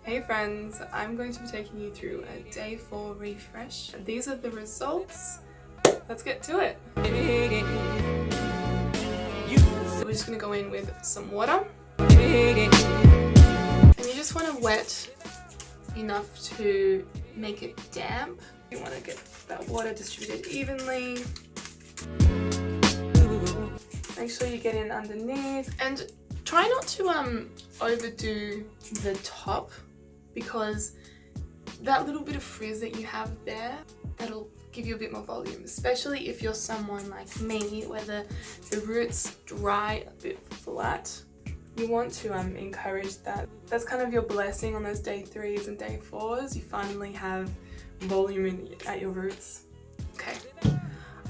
Hey friends, I'm going to be taking you through a day 4 refresh. These are the results. Let's get to it. So we're just going to go in with some water. And you just want to wet enough to make it damp. You want to get that water distributed evenly. Make sure you get in underneath. And try not to overdo the top, because that little bit of frizz that you have there, that'll give you a bit more volume, especially if you're someone like me where the roots dry a bit flat. You want to encourage that. That's kind of your blessing on those day 3s and day 4s. You finally have volume at your roots. Okay,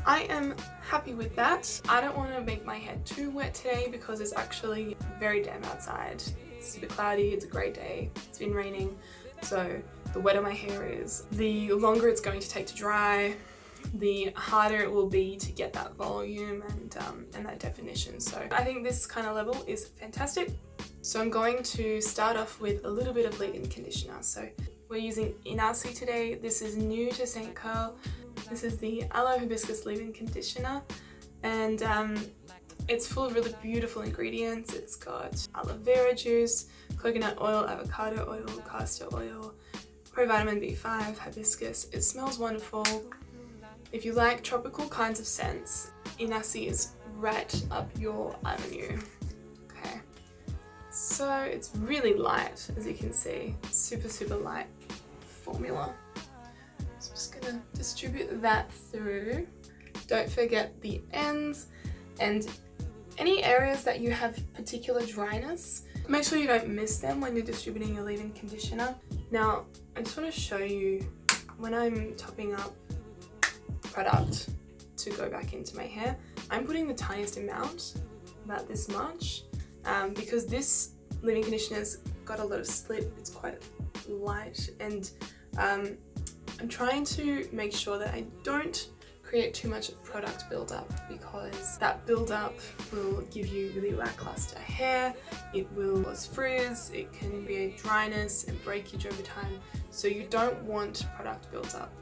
I am happy with that. I don't want to make my hair too wet today because it's actually very damp outside. It's super cloudy, it's a great day, it's been raining, so the wetter my hair is, the longer it's going to take to dry, the harder it will be to get that volume and that definition. So I think this kind of level is fantastic. So I'm going to start off with a little bit of leave-in conditioner. So we're using Inahsi today. This is new to saintcurl. This is the Aloe Hibiscus leave-in conditioner, and it's full of really beautiful ingredients. It's got aloe vera juice, coconut oil, avocado oil, castor oil, provitamin B5, hibiscus. It smells wonderful. If you like tropical kinds of scents, Inahsi is right up your avenue. Okay, so it's really light, as you can see. Super light formula. So I'm just gonna distribute that through. Don't forget the ends, and any areas that you have particular dryness, make sure you don't miss them when you're distributing your leave-in conditioner. Now, I just want to show you when I'm topping up product to go back into my hair, I'm putting the tiniest amount, about this much, because this leave-in conditioner's got a lot of slip. It's quite light, and I'm trying to make sure that I don't create too much product buildup, because that buildup will give you really lackluster hair, it will cause frizz, it can create dryness and breakage over time, so you don't want product buildup.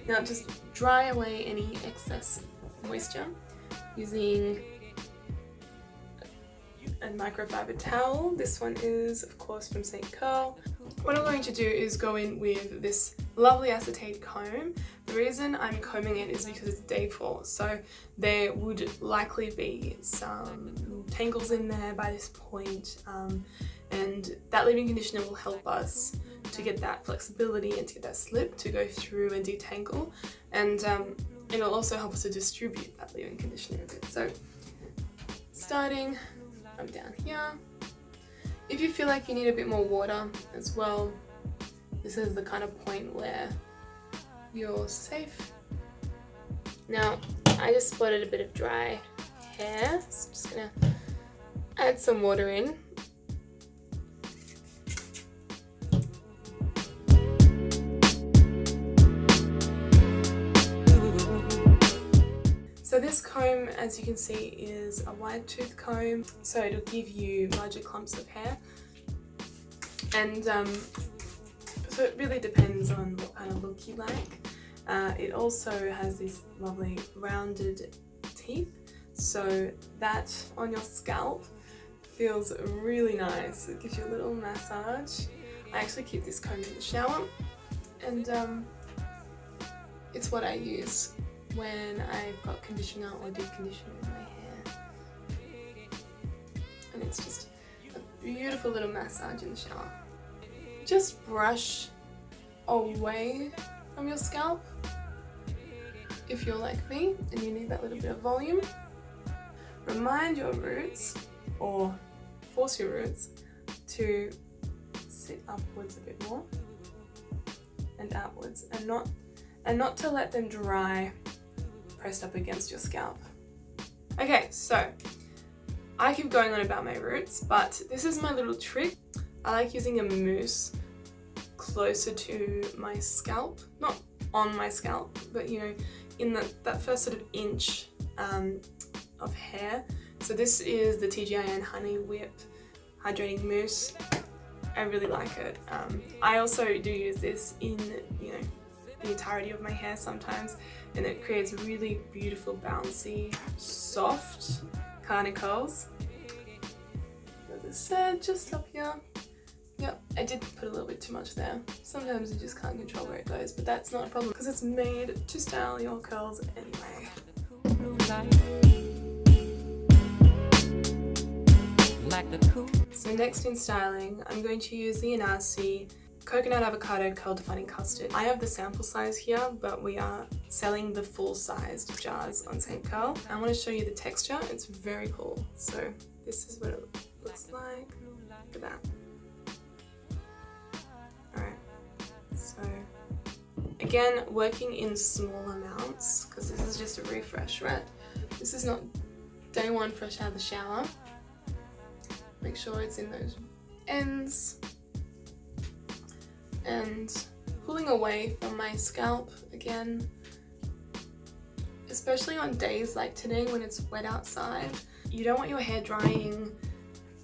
Now just dry away any excess moisture using a microfiber towel. This one is of course from saintcurl. What I'm going to do is go in with this lovely acetate comb. The reason I'm combing it is because it's day 4, so there would likely be some tangles in there by this point, and that leave-in conditioner will help us to get that flexibility and to get that slip to go through and detangle, and it'll also help us to distribute that leave-in conditioner a bit. So starting from down here, if you feel like you need a bit more water as well, this is the kind of point where you're safe. Now, I just spotted a bit of dry hair, so I'm just gonna add some water in. So this comb, as you can see, is a wide tooth comb, so it'll give you larger clumps of hair, and so it really depends on what kind of look you like. It also has these lovely rounded teeth, so that on your scalp feels really nice. It gives you a little massage. I actually keep this comb in the shower, and it's what I use when I've got conditioner or deep conditioner in my hair. And it's just a beautiful little massage in the shower. Just brush away from your scalp if you're like me and you need that little bit of volume. Remind your roots, or force your roots, to sit upwards a bit more and outwards, and not to let them dry pressed up against your scalp. Okay, so I keep going on about my roots, but this is my little trick. I like using a mousse closer to my scalp, not on my scalp, but you know, in that first sort of inch of hair. So this is the TGIN Honey Whip Hydrating Mousse, I really like it. I also do use this in, the entirety of my hair sometimes, and it creates really beautiful, bouncy, soft Kronikles. As I said, just up here. Yep, I did put a little bit too much there. Sometimes you just can't control where it goes, but that's not a problem because it's made to style your curls anyway. So next in styling, I'm going to use the Inahsi Coconut Avocado Curl Defining Custard. I have the sample size here, but we are selling the full-sized jars on saintcurl. I want to show you the texture. It's very cool. So this is what it looks like. Look at that. Alright, so again, working in small amounts because this is just a refresh, right? This is not day one fresh out of the shower. Make sure it's in those ends and pulling away from my scalp again, especially on days like today when it's wet outside. You don't want your hair drying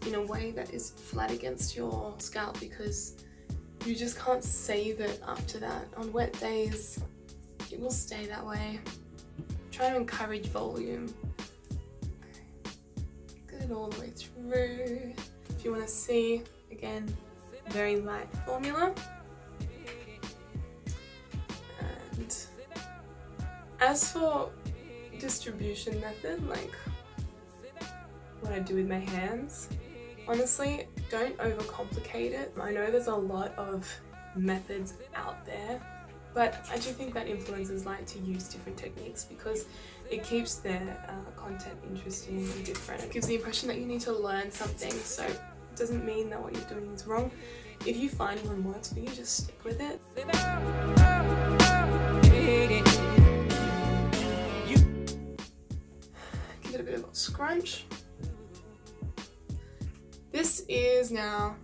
in a way that is flat against your scalp because you just can't save it after that. On wet days, it will stay that way. Try to encourage volume. Get it all the way through. If you want to see, again, very light formula. And as for distribution method, like what I do with my hands, honestly, don't overcomplicate it. I know there's a lot of methods out there, but I do think that influencers like to use different techniques because it keeps their content interesting and different. It gives the impression that you need to learn something, so it doesn't mean that what you're doing is wrong. If you find one works for you, just stick with it. Give it a bit of a scrunch. This is now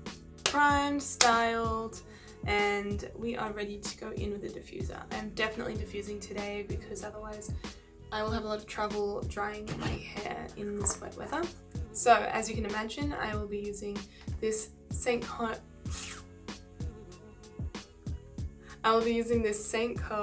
primed, styled, and we are ready to go in with the diffuser. I'm definitely diffusing today because otherwise I will have a lot of trouble drying my hair in this wet weather. So as you can imagine, I will be using this saintcurl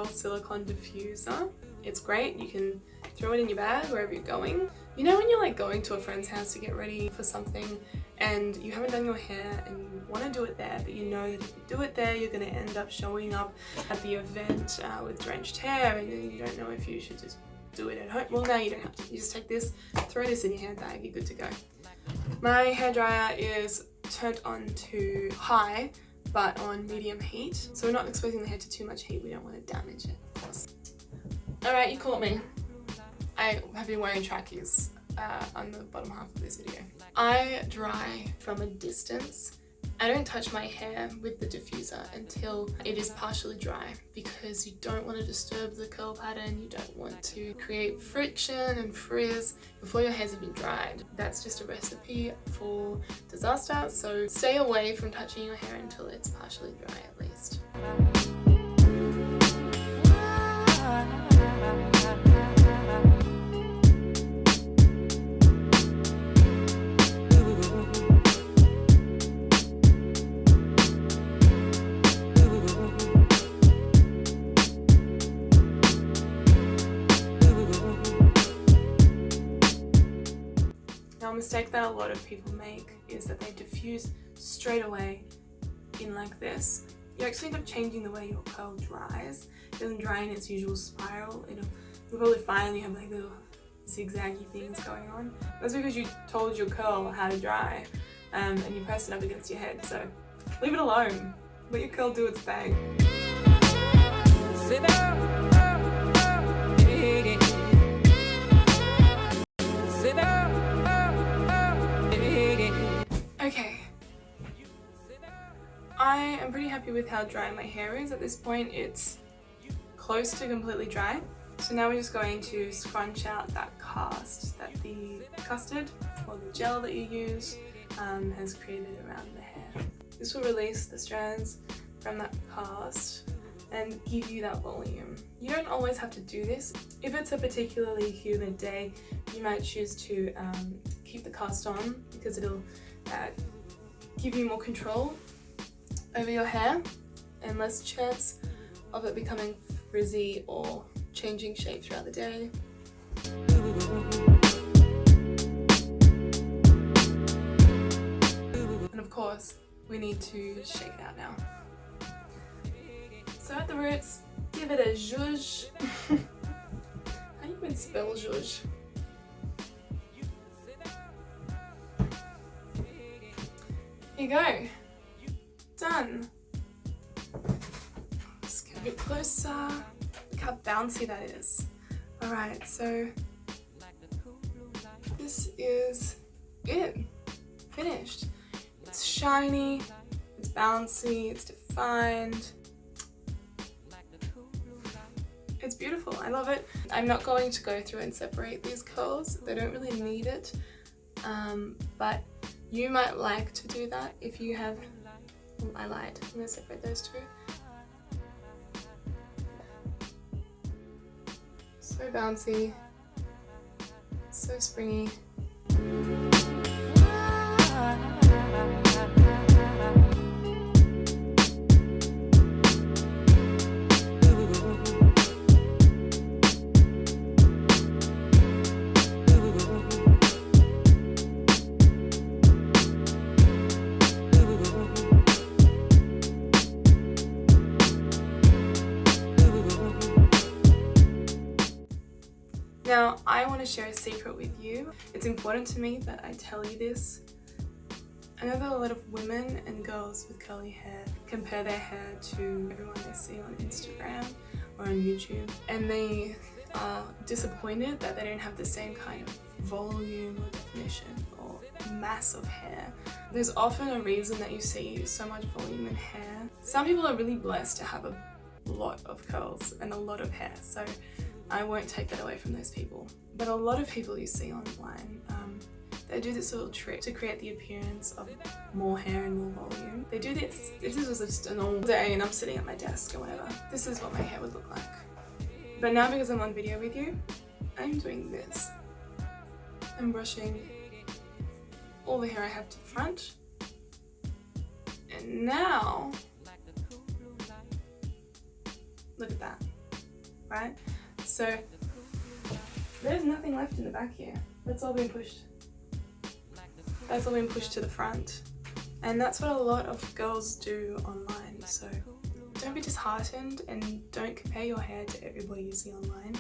silicone diffuser. It's great. You can throw it in your bag wherever you're going. You know when you're like going to a friend's house to get ready for something and you haven't done your hair and you want to do it there, but you know that if you do it there, you're going to end up showing up at the event with drenched hair and then you don't know if you should just do it at home. Well, now you don't have to. You just take this, throw this in your handbag, you're good to go. My hairdryer is turned on to high, but on medium heat. So we're not exposing the hair to too much heat. We don't want to damage it, of course. Alright, you caught me. I have been wearing trackies on the bottom half of this video. I dry from a distance. I don't touch my hair with the diffuser until it is partially dry because you don't want to disturb the curl pattern, you don't want to create friction and frizz before your hairs have been dried. That's just a recipe for disaster, so stay away from touching your hair until it's partially dry at least. Now, a mistake that a lot of people make is that they diffuse straight away in like this. You actually end up changing the way your curl dries. It doesn't dry in its usual spiral. You'll probably find you have like little zigzaggy things going on. That's because you told your curl how to dry and you pressed it up against your head. So leave it alone. Let your curl do its thing. Sit down. Sit down. Okay, I am pretty happy with how dry my hair is. At this point it's close to completely dry. So now we're just going to scrunch out that cast that the custard or the gel that you use has created around the hair. This will release the strands from that cast and give you that volume. You don't always have to do this. If it's a particularly humid day, you might choose to keep the cast on because it'll give you more control over your hair and less chance of it becoming frizzy or changing shape throughout the day. And of course, we need to shake it out now. So at the roots, give it a zhuzh. How do you even spell zhuzh? Here you go. Done. Just get a bit closer. Look how bouncy that is. Alright, so this is it. Finished. It's shiny, it's bouncy, it's defined. It's beautiful, I love it. I'm not going to go through and separate these curls. They don't really need it. But you might like to do that if you have, I lied, I'm going to separate those two. So bouncy, so springy. Now, I want to share a secret with you. It's important to me that I tell you this. I know that a lot of women and girls with curly hair compare their hair to everyone they see on Instagram or on YouTube, and they are disappointed that they don't have the same kind of volume or definition or mass of hair. There's often a reason that you see so much volume in hair. Some people are really blessed to have a lot of curls and a lot of hair, so I won't take that away from those people. But a lot of people you see online, they do this little trick to create the appearance of more hair and more volume. They do this. If this was just a normal day and I'm sitting at my desk or whatever, this is what my hair would look like. But now because I'm on video with you, I'm doing this. I'm brushing all the hair I have to the front. And now, look at that, right? So there's nothing left in the back here. That's all been pushed. That's all been pushed to the front. And that's what a lot of girls do online. So don't be disheartened and don't compare your hair to everybody you see online.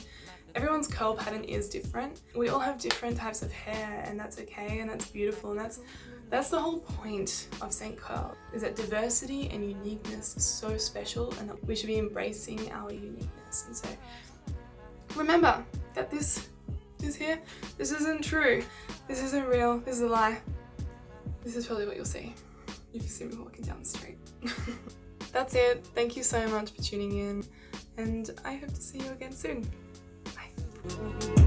Everyone's curl pattern is different. We all have different types of hair, and that's okay and that's beautiful, and that's the whole point of saintcurl, is that diversity and uniqueness is so special and that we should be embracing our uniqueness. And so remember that this isn't true. This isn't real. This is a lie. This is probably what you'll see if you see me walking down the street. That's it. Thank you so much for tuning in, and I hope to see you again soon. Bye.